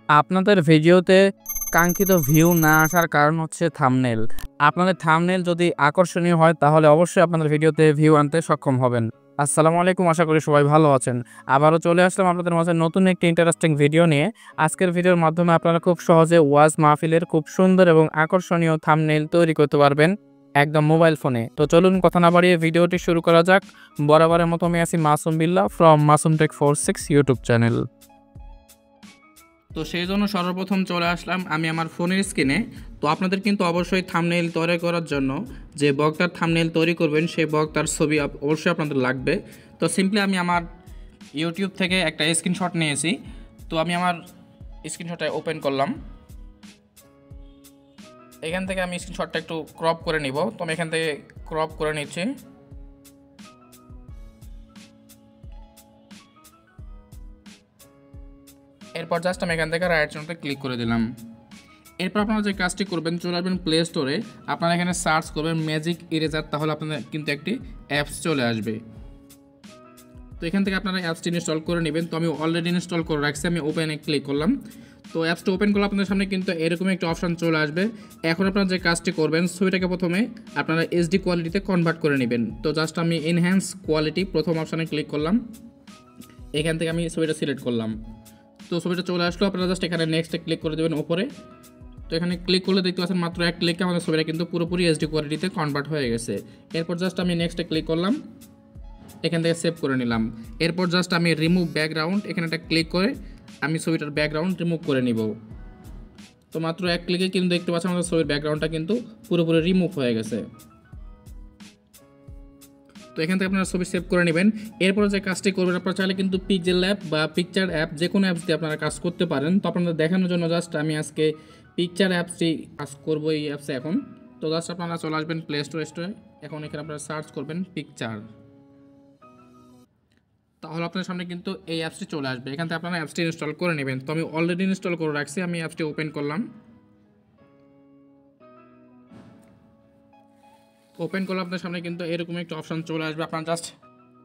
আপনাদের ভিডিওতে কাঙ্ক্ষিত ভিউ না আসার কারণ হচ্ছে থাম্বনেল। আপনাদের থাম্বনেল যদি আকর্ষণীয় হয় তাহলে অবশ্যই আপনাদের ভিডিওতে ভিউ আনতে সক্ষম হবেন। আসসালামু আলাইকুম, আশা করি সবাই ভালো আছেন। আবারও চলে আসলাম আপনাদের মাঝে নতুন একটি ইন্টারেস্টিং ভিডিও নিয়ে। আজকের ভিডিওর মাধ্যমে আপনারা খুব সহজে ওয়াজ মাহফিলের খুব সুন্দর এবং আকর্ষণীয় থাম্বনেল তৈরি করতে পারবেন একদম মোবাইল ফোনে। তো চলুন কথা না বাড়িয়ে ভিডিওটি শুরু করা যাক। বরাবরের মতো আমি আছি Masum Billah from Masum tech 46 YouTube channel. তো সেই জন্য সর্বপ্রথম চলে আসলাম আমি আমার ফোনের স্ক্রিনে। তো আপনাদের কিন্তু অবশ্যই থাম্বনেইল তৈরি করার জন্য যে বক্তার থাম্বনেইল তৈরি করবেন সেই বক্তার ছবি অবশ্যই আপনাদের লাগবে। তো সিম্পলি আমি আমার ইউটিউব থেকে একটা স্ক্রিনশট নিয়েছি। তো আমি আমার স্ক্রিনশটটা ওপেন করলাম। এখান থেকে আমি স্ক্রিনশটটা একটু ক্রপ করে নিব। তো আমি এখান থেকে ক্রপ করে নিচ্ছি। এরপর জাস্ট আমি এখান থেকে রাইট চিহ্নতে ক্লিক করে দিলাম। এরপর আপনারা যে কাজটি করবেন, চলে আসবেন প্লে স্টোরে। আপনারা এখানে সার্চ করবেন ম্যাজিক ইরেজার, তাহলে আপনাদের কিন্তু একটি অ্যাপস চলে আসবে। তো এখান থেকে আপনারা অ্যাপসটি ইনস্টল করে নেবেন। তো আমি অলরেডি ইনস্টল করে রাখছি, আমি ওপেনে ক্লিক করলাম। তো অ্যাপসটা ওপেন করলে আপনাদের সামনে কিন্তু এরকম একটা অপশান চলে আসবে। এখন আপনারা যে কাজটি করবেন, ছবিটাকে প্রথমে আপনারা এইচডি কোয়ালিটিতে কনভার্ট করে নেবেন। তো জাস্ট আমি এনহ্যান্স কোয়ালিটি প্রথম অপশানে ক্লিক করলাম। এখান থেকে আমি ছবিটা সিলেক্ট করলাম। তো ছবিটা চলে আসলো। আপনারা জাস্ট এখানে নেক্সটে ক্লিক করে দেবেন ওপরে। তো এখানে ক্লিক করলে দেখতে পাচ্ছেন মাত্র এক ক্লিকে আমাদের ছবিটা কিন্তু পুরোপুরি এইচডি কোয়ালিটিতে কনভার্ট হয়ে গেছে। এরপর জাস্ট আমি নেক্সটে ক্লিক করলাম, এখান থেকে সেভ করে নিলাম। এরপর জাস্ট আমি রিমুভ ব্যাকগ্রাউন্ড, এখানে একটা ক্লিক করে আমি ছবিটার ব্যাকগ্রাউন্ড রিমুভ করে নিব। তো মাত্র এক ক্লিকে কিন্তু দেখতে পাচ্ছেন আমাদের ছবির ব্যাকগ্রাউন্ডটা কিন্তু পুরোপুরি রিমুভ হয়ে গেছে। তো এখান থেকে আপনারা ছবি সেভ করে নেবেন। এরপর যে কাজটি করবেন, আপনারা চাইলে কিন্তু পিক্সেল অ্যাপ বা পিকচার অ্যাপ যে কোনো অ্যাপস দিয়ে আপনারা কাজ করতে পারেন। তো আপনাদের দেখানোর জন্য জাস্ট আমি আজকে পিকচার অ্যাপসটি কাজ করবো এই অ্যাপসে এখন। তো জাস্ট আপনারা চলে আসবেন প্লে স্টোরে। এখন এখানে আপনারা সার্চ করবেন পিকচার, তাহলে আপনার সামনে কিন্তু এই অ্যাপসটি চলে আসবে। এখান থেকে আপনারা অ্যাপসটি ইনস্টল করে নেবেন। তো আমি অলরেডি ইনস্টল করে রাখছি, আমি অ্যাপসটি ওপেন করলাম। ওপেন করলে আপনার সামনে কিন্তু এরকম একটা অপশান চলে আসবে। আপনারা জাস্ট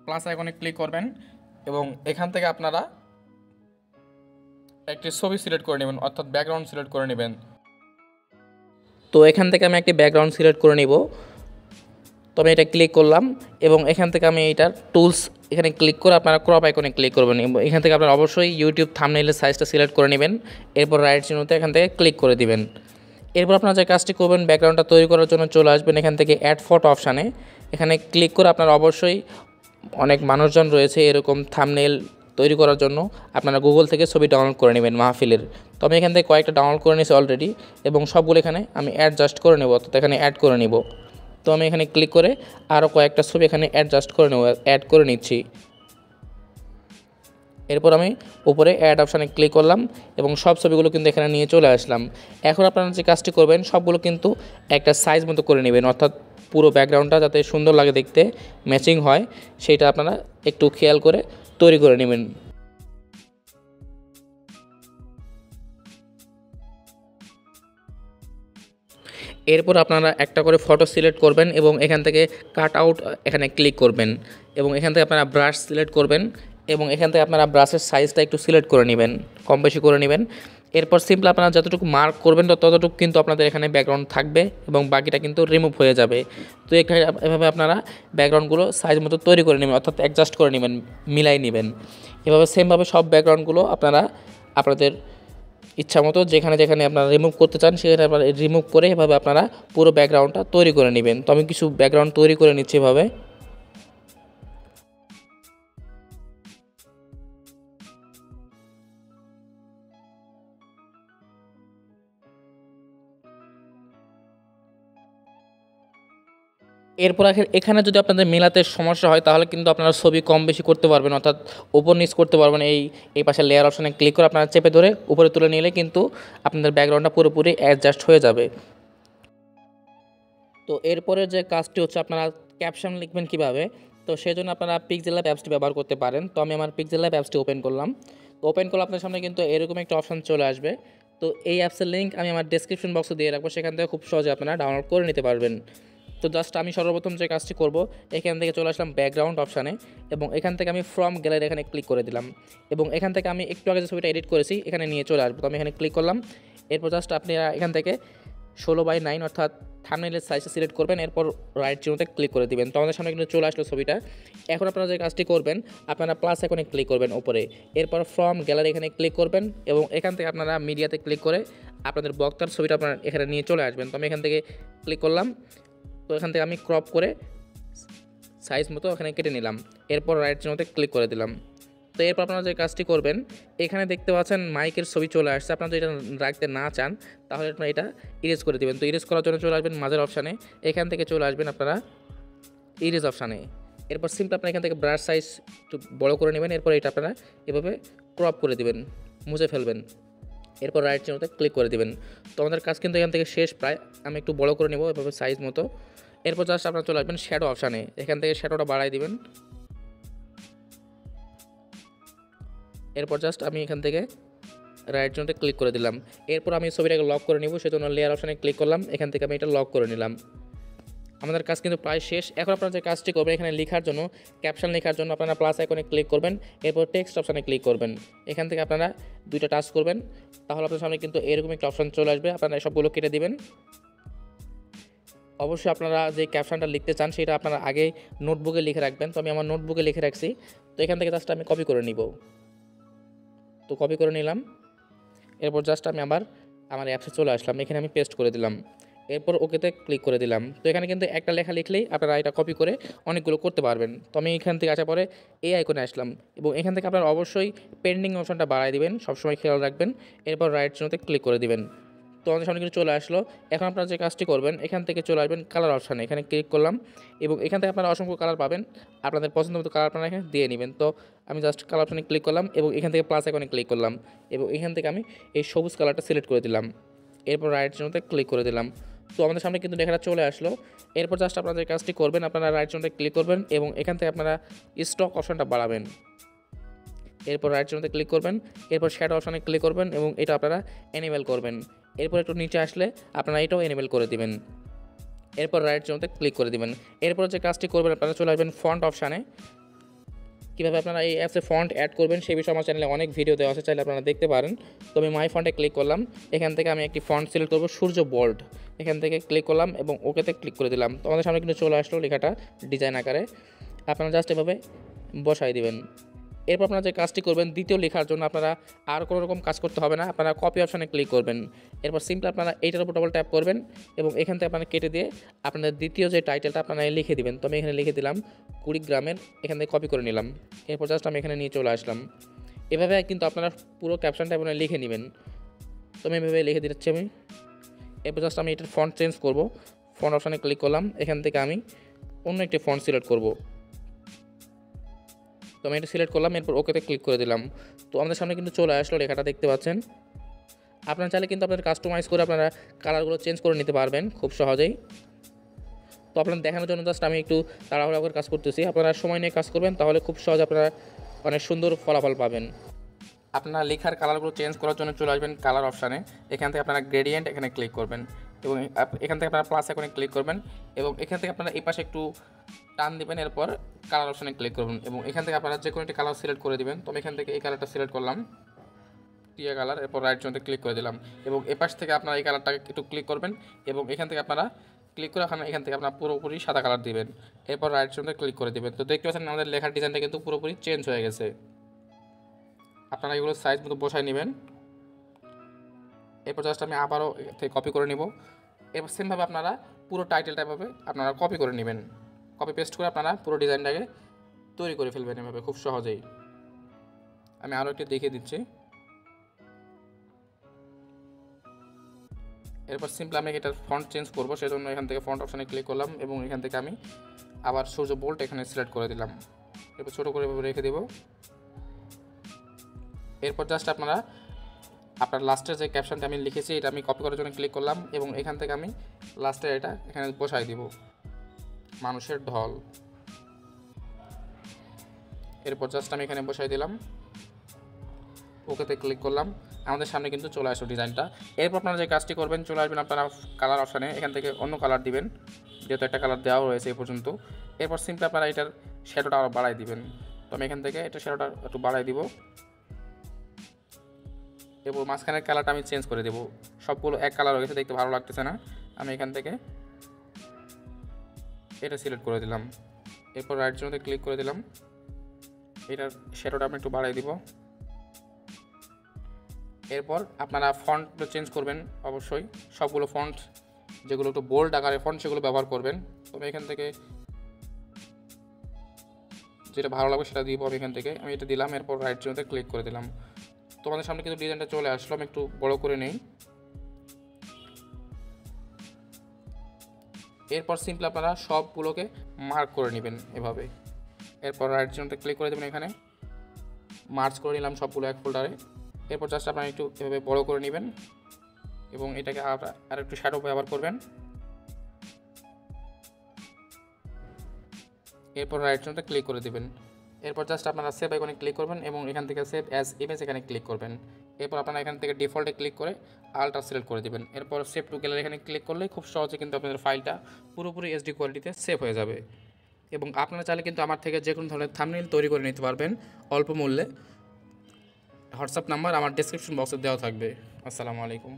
প্লাস আইকনে ক্লিক করবেন এবং এখান থেকে আপনারা একটি ছবি সিলেক্ট করে নেবেন, অর্থাৎ ব্যাকগ্রাউন্ড সিলেক্ট করে নেবেন। তো এখান থেকে আমি একটি ব্যাকগ্রাউন্ড সিলেক্ট করে নিব। তো আমি এটা ক্লিক করলাম এবং এখান থেকে আমি এইটার টুলস এখানে ক্লিক করে আপনারা ক্রপ আইকনে ক্লিক করবেন। এখান থেকে আপনারা অবশ্যই ইউটিউব থাম্বনেইলের সাইজটা সিলেক্ট করে নেবেন। এরপর রাইট চিহ্নতে এখান থেকে ক্লিক করে দিবেন। এরপর আপনারা যে কাজটি করবেন, ব্যাকগ্রাউন্ডটা তৈরি করার জন্য চলে আসবেন এখান থেকে অ্যাড ফটো অপশানে। এখানে ক্লিক করে আপনারা অবশ্যই অনেক মানুষজন রয়েছে এরকম থাম্বনেইল তৈরি করার জন্য, আপনারা গুগল থেকে ছবি ডাউনলোড করে নেবেন মাহফিলের। তো আমি এখান থেকে কয়েকটা ডাউনলোড করে নিয়েছি অলরেডি এবং সবগুলো এখানে আমি অ্যাডজাস্ট করে নেব, অর্থাৎ এখানে অ্যাড করে নিব। তো আমি এখানে ক্লিক করে আরও কয়েকটা ছবি এখানে অ্যাডজাস্ট করে নেব, অ্যাড করে নিচ্ছি। এরপর আমি উপরে অ্যাড অপশানে ক্লিক করলাম এবং সব ছবিগুলো কিন্তু এখানে নিয়ে চলে আসলাম। এখন আপনারা যে কাজটি করবেন, সবগুলো কিন্তু একটা সাইজ মতো করে নেবেন, অর্থাৎ পুরো ব্যাকগ্রাউন্ডটা যাতে সুন্দর লাগে দেখতে, ম্যাচিং হয়, সেইটা আপনারা একটু খেয়াল করে তৈরি করে নেবেন। এরপর আপনারা একটা করে ফটো সিলেক্ট করবেন এবং এখান থেকে কাট আউট এখানে ক্লিক করবেন এবং এখান থেকে আপনারা ব্রাশ সিলেক্ট করবেন এবং এখান থেকে আপনারা ব্রাশের সাইজটা একটু সিলেক্ট করে নেবেন, কম বেশি করে নেবেন। এরপর সিম্পল আপনারা যতটুকু মার্ক করবেন ততটুকু কিন্তু আপনাদের এখানে ব্যাকগ্রাউন্ড থাকবে এবং বাকিটা কিন্তু রিমুভ হয়ে যাবে। তো এভাবে আপনারা ব্যাকগ্রাউন্ডগুলো সাইজ মতো তৈরি করে নেবেন, অর্থাৎ অ্যাডজাস্ট করে নেবেন, মিলাই নেবেন। এভাবে সেমভাবে সব ব্যাকগ্রাউন্ডগুলো আপনারা আপনাদের ইচ্ছা মতো যেখানে যেখানে আপনারা রিমুভ করতে চান সেখানে আপনারা রিমুভ করে এভাবে আপনারা পুরো ব্যাকগ্রাউন্ডটা তৈরি করে নেবেন। তো আমি কিছু ব্যাকগ্রাউন্ড তৈরি করে নিচ্ছি এভাবে। এরপর এখানে যদি আপনাদের মেলাতে সমস্যা হয় তাহলে কিন্তু আপনারা ছবি কম বেশি করতে পারবেন, অর্থাৎ উপর নিচ করতে পারবেন। এই পাশে লেয়ার অপশানে ক্লিক করে আপনারা চেপে ধরে উপরে তুলে নিলে কিন্তু আপনাদের ব্যাকগ্রাউন্ডটা পুরোপুরি অ্যাডজাস্ট হয়ে যাবে। তো এরপরে যে কাজটি হচ্ছে, আপনারা ক্যাপশন লিখবেন কিভাবে। তো সেই জন্য আপনারা পিক্সেল ল্যাব অ্যাপসটি ব্যবহার করতে পারেন। তো আমি আমার পিক্সেল ল্যাব অ্যাপসটি ওপেন করলাম। তো ওপেন করলে আপনার সামনে কিন্তু এরকম একটা অপশান চলে আসবে। তো এই অ্যাপসের লিঙ্ক আমি আমার ডেসক্রিপশন বক্সে দিয়ে রাখবো, সেখান থেকে খুব সহজে আপনারা ডাউনলোড করে নিতে পারবেন। তো জাস্ট আমি সর্বপ্রথম যে কাজটি করব, এখান থেকে চলে আসলাম ব্যাকগ্রাউন্ড অপশানে এবং এখান থেকে আমি ফ্রম গ্যালারি এখানে ক্লিক করে দিলাম এবং এখান থেকে আমি একটু আগে যে ছবিটা এডিট করেছি এখানে নিয়ে চলে আসবো। তো আমি এখানে ক্লিক করলাম। এরপর জাস্ট আপনি এখান থেকে 16:9 অর্থাৎ থাম্বনেইলের সাইজটা সিলেক্ট করবেন, এরপর রাইট চিহ্নতে ক্লিক করে দিবেন। তো আমাদের সামনে কিন্তু চলে আসলো ছবিটা। এখন আপনারা যে কাজটি করবেন, আপনারা প্লাস আইকনে ক্লিক করবেন উপরে, এরপর ফ্রম গ্যালারি এখানে ক্লিক করবেন এবং এখান থেকে আপনারা মিডিয়াতে ক্লিক করে আপনাদের বক্তার ছবিটা আপনারা এখানে নিয়ে চলে আসবেন। তো আমি এখান থেকে ক্লিক করলাম। তো এখান থেকে আমি ক্রপ করে সাইজ মতো এখানে কেটে নিলাম, এরপর রাইট চিহ্নতে ক্লিক করে দিলাম। তো এরপর আপনারা যে কাজটি করবেন, এখানে দেখতে পাচ্ছেন মাইকের ছবি চলে আসছে। আপনারা যদি এটা রাখতে না চান তাহলে আপনারা এটা ইরেজ করে দেবেন। তো ইরেজ করার জন্য চলে আসবেন মাঝের অপশানে, এখান থেকে চলে আসবেন আপনারা ইরেজ অপশানে। এরপর সিম্পল আপনারা এখান থেকে ব্রাশ সাইজ একটু বড় করে নেবেন, এরপর এটা আপনারা এভাবে ক্রপ করে দেবেন, মুছে ফেলবেন, এরপর রাইট চিহ্নতে ক্লিক করে দেবেন। তো আমাদের কাজ কিন্তু এখান থেকে শেষ প্রায়। আমি একটু বড় করে নেব এভাবে সাইজ মতো। এরপর জাস্ট আপনারা চলে আসবেন শ্যাডো অপশানে, এখান থেকে শ্যাডোটা বাড়াই দিবেন। এরপর জাস্ট আমি এখান থেকে রাইট চিহ্নতে ক্লিক করে দিলাম। এরপর আমি ছবিটাকে লক করে নেব, সেজন্য লেয়ার অপশানে ক্লিক করলাম, এখান থেকে আমি এটা লক করে নিলাম। আমাদের কাজ কিন্তু প্রায় শেষ। এখন আপনারা যে কাজটি করবেন, এখানে লেখার জন্য ক্যাপশন লেখার জন্য আপনারা প্লাস আইকনে ক্লিক করবেন, এরপর টেক্সট অপশানে ক্লিক করবেন। এখান থেকে আপনারা দুইটা টাচ করবেন, তাহলে আপনার সামনে কিন্তু এরকম একটা অপশান চলে আসবে। আপনারা সবগুলো কেটে দিবেন। অবশ্যই আপনারা যে ক্যাপশনটা লিখতে চান সেটা আপনারা আগে নোটবুকে লিখে রাখবেন। তো আমি আমার নোটবুকে লিখে রাখছি। তো এখান থেকে জাস্ট আমি কপি করে নিব। তো কপি করে নিলাম। এরপর জাস্ট আমি আমার অ্যাপসে চলে আসলাম, এখানে আমি পেস্ট করে দিলাম, এরপর ওকেতে ক্লিক করে দিলাম। তো এখানে কিন্তু একটা লেখা লিখলেই আপনারা এটা কপি করে অনেকগুলো করতে পারবেন। তো আমি এখান থেকে আসার পরে এই আইকনে আসলাম এবং এখান থেকে আপনারা অবশ্যই পেন্ডিং অপশনটা বাড়াই দিবেন, সবসময় খেয়াল রাখবেন। এরপর রাইট চিহ্নতে ক্লিক করে দিবেন। তো আমাদের সামনে কিন্তু চলে আসলো। এখন আপনারা যে কাজটি করবেন, এখান থেকে চলে আসবেন কালার অপশানে, এখানে ক্লিক করলাম এবং এখান থেকে আপনারা অসংখ্য কালার পাবেন। আপনাদের পছন্দ মতো কালার আপনারা এখানে দিয়ে নেবেন। তো আমি জাস্ট কালার অপশানে ক্লিক করলাম এবং এখান থেকে প্লাস আইকনে ক্লিক করলাম এবং এখান থেকে আমি এই সবুজ কালারটা সিলেক্ট করে দিলাম, এরপর রাইট চিহ্নতে ক্লিক করে দিলাম। তো আমাদের সামনে কিন্তু লেখাটা চলে আসলো। এরপর জাস্ট আপনারা যে কাজটি করবেন, আপনারা রাইট চিহ্নতে ক্লিক করবেন এবং এখান থেকে আপনারা স্টক অপশানটা বাড়াবেন, এরপর রাইট চিহ্নতে ক্লিক করবেন, এরপর শ্যাডো অপশানে ক্লিক করবেন এবং এটা আপনারা এনেবল করবেন। এরপর একটু নিচে আসলে আপনারা এটাও এনেবল করে দিবেন, এরপর রাইট চিহ্নতে ক্লিক করে দিবেন। এরপর যে কাজটি করবেন, আপনারা চলে আসবেন ফন্ট অপশানে। কীভাবে আপনারা এই অ্যাপসে ফন্ট অ্যাড করবেন সেই বিষয়ে আমার চ্যানেলে অনেক ভিডিও দেওয়া আছে, চাইলে আপনারা দেখতে পারেন। তো আমি মাই ফন্টে ক্লিক করলাম, এখান থেকে আমি একটি ফন্ট সিলেক্ট করব সূর্য বোল্ড, এখান থেকে ক্লিক করলাম এবং ওকেতে ক্লিক করে দিলাম। তো আমাদের সামনে কিন্তু চলে আসলো লেখাটা ডিজাইন আকারে। আপনারা জাস্ট এভাবে বসাই দিবেন। এরপর আপনারা যে কাজটি করবেন, দ্বিতীয় লেখার জন্য আপনারা আর কোনো রকম কাজ করতে হবে না, আপনারা কপি অপশানে ক্লিক করবেন। এরপর সিম্পল আপনারা এইটার উপর ডবল ট্যাপ করবেন এবং এখান থেকে আপনারা কেটে দিয়ে আপনাদের দ্বিতীয় যে টাইটেলটা আপনারা লিখে দিবেন। তো আমি এখানে লিখে দিলাম কুড়িগ্রামের, এখান থেকে কপি করে নিলাম। এরপর জাস্ট আমি এখানে নিয়ে চলে আসলাম। এভাবে কিন্তু আপনারা পুরো ক্যাপশনটা আপনারা লিখে নেবেন। তো আমি এভাবে লিখে দিচ্ছি আমি। এরপর জাস্ট আমি এটার ফন্ট চেঞ্জ করব, ফন্ট অপশানে ক্লিক করলাম, এখান থেকে আমি অন্য একটি ফন্ট সিলেক্ট করব। তো আমি এটা সিলেক্ট করলাম, এরপর ওকেতে ক্লিক করে দিলাম। তো আমাদের সামনে কিন্তু চলে আসলো লেখাটা, দেখতে পাচ্ছেন। আপনারা চাইলে কিন্তু আপনাদের কাস্টমাইজ করে আপনারা কালারগুলো চেঞ্জ করে নিতে পারবেন খুব সহজেই। তো আপনারা দেখানোর জন্য জাস্ট আমি একটু তাড়াহুড়া করে কাজ করতেছি। আপনারা সময় নিয়ে কাজ করবেন, তাহলে খুব সহজে আপনারা অনেক সুন্দর ফলাফল পাবেন। আপনারা লেখার কালারগুলো চেঞ্জ করার জন্য চলে আসবেন কালার অপশানে, এখান থেকে আপনারা গ্রেডিয়েন্ট এখানে ক্লিক করবেন এবং এখান থেকে আপনারা প্লাস এখানে ক্লিক করবেন এবং এখান থেকে আপনারা এই পাশে একটু টান দিবেন, এরপর কালার অপশানে ক্লিক করবেন এবং এখান থেকে আপনারা যে কোনো একটি কালার সিলেক্ট করে দিবেন। তো আমি এখান থেকে এই কালারটা সিলেক্ট করলাম, টিয়া কালার, এরপর রাইট চিহ্নতে ক্লিক করে দিলাম এবং এ পাশ থেকে আপনারা এই কালারটাকে একটু ক্লিক করবেন এবং এখান থেকে আপনারা ক্লিক করে এখান থেকে আপনারা পুরোপুরি সাদা কালার দিবেন, এরপর রাইট চিহ্নতে ক্লিক করে দিবেন। তো দেখতে পাচ্ছেন আমাদের লেখার ডিজাইনটা কিন্তু পুরোপুরি চেঞ্জ হয়ে গেছে। আপনারা এগুলো সাইজ মতো বসায় নেবেন। এরপর জাস্ট আমি আবারও থেকে কপি করে নিব। এরপর সেমভাবে আপনারা পুরো টাইটেলটা এভাবে আপনারা কপি করে নেবেন, কপি পেস্ট করে আপনারা পুরো ডিজাইনটাকে তৈরি করে ফেলবেন এভাবে খুব সহজেই। আমি আরও একটি দেখিয়ে দিচ্ছি। এরপর সিম্পল আমি এটার ফন্ট চেঞ্জ করবো, সেজন্য এখান থেকে ফন্ট অপশানে ক্লিক করলাম এবং এখান থেকে আমি আবার সূর্য বোল্ট এখানে সিলেক্ট করে দিলাম, এরপর ছোটো করে রেখে দেব। এরপর জাস্ট আপনারা আপনার লাস্টের যে ক্যাপশনটা আমি লিখেছি এটা আমি কপি করার জন্য ক্লিক করলাম এবং এখান থেকে আমি লাস্টের এটা এখানে বসাই দিব, মানুষের ঢল। এরপর জাস্ট আমি এখানে বসাই দিলাম, ওকেতে ক্লিক করলাম। আমাদের সামনে কিন্তু চলে আসলো ডিজাইনটা। এরপর আপনারা যে কাজটি করবেন, চলে আসবেন আপনারা কালার অপশানে, এখান থেকে অন্য কালার দিবেন, যেহেতু একটা কালার দেওয়া রয়েছে এই পর্যন্ত। এরপর সিম্পলি আপনারা এটার শ্যাডোটা আরও বাড়াই দিবেন। তো আমি এখান থেকে এটা শ্যাডোটা একটু বাড়াই দিব। এরপর মাঝখানের কালারটা আমি চেঞ্জ করে দেবো, সবগুলো এক কালার হয়ে গেছে, দেখতে ভালো লাগতেছে না। আমি এখান থেকে এটা সিলেক্ট করে দিলাম। এরপর রাইট জোনে ক্লিক করে দিলাম। এটার শ্যাডোটা আমি একটু বাড়াই দিব। এরপর আপনারা ফন্ট চেঞ্জ করবেন অবশ্যই, সবগুলো ফন্ট যেগুলো একটু বোল্ড আকারের ফন্ট সেগুলো ব্যবহার করবেন। তো আমি এখান থেকে যেটা ভালো লাগবে সেটা দিব। আমি এখান থেকে আমি এটা দিলাম। এরপর রাইট জোনে ক্লিক করে দিলাম। তোমাদের সামনে কিন্তু ডিজাইনটা চলে আসলো। আমি একটু বড় করে নেই। এরপর সিম্পলি আপনারা সবগুলোকে মার্ক করে নেবেন এভাবে। এরপর রাইট জোনতে ক্লিক করে দেবেন, এখানে মার্চ করে নিলাম সবগুলো এক ফোল্ডারে। এরপর জাস্ট আপনারা একটু এভাবে বড় করে নেবেন এবং এটাকে আর একটু শ্যাডো ব্যবহার করবেন। এরপর রাইট জোনতে ক্লিক করে দেবেন। এরপর জাস্ট আপনারা সেভ আইকনে ক্লিক করবেন এবং এখান থেকে সেভ অ্যাজ ইমেজ এখানে ক্লিক করবেন। এরপর আপনারা এখান থেকে ডিফল্টে ক্লিক করে আলটা সিলেক্ট করে দেবেন। এরপর সেভ টু গ্যালারি এখানে ক্লিক করলে খুব সহজে কিন্তু আপনাদের ফাইলটা পুরোপুরি এইচডি কোয়ালিটিতে সেভ হয়ে যাবে। এবং আপনারা চাইলে কিন্তু আমার থেকে যে কোনো ধরনের থাম্বনেইল তৈরি করে নিতে পারবেন অল্প মূল্যে। হোয়াটসঅ্যাপ নাম্বার আমার ডেসক্রিপশন বক্সে দেওয়া থাকবে। আসসালামু আলাইকুম।